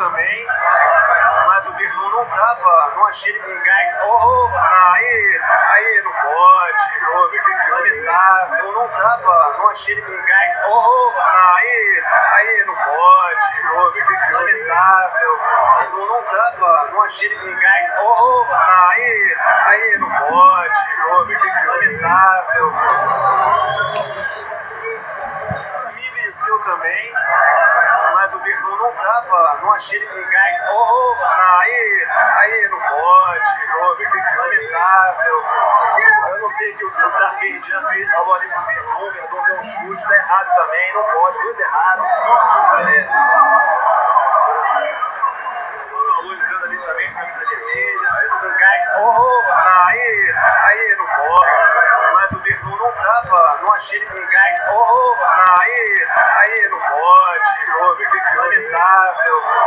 também, mas o Verdun não tava, não achei ele com gás. Aí, não pode, lamentável, não tava, não achei ele com gás. Aí, não pode, lamentável, não tava, não achei ele com gás. Aí, não pode, lamentável. Me venceu também, mas o Verdun não tava, não achei ele com gás. Aí, não pode, lamentável. Eu não sei que o Tarquindian falou ali pro Verdun, o Verdun deu um chute, tá errado também, não pode, os dois erraram. O Malu entrando ali também de camisa vermelha, com gás. Aí, não pode, mas o Verdun não tava, não achei ele com gás. Aí, não pode, lamentável.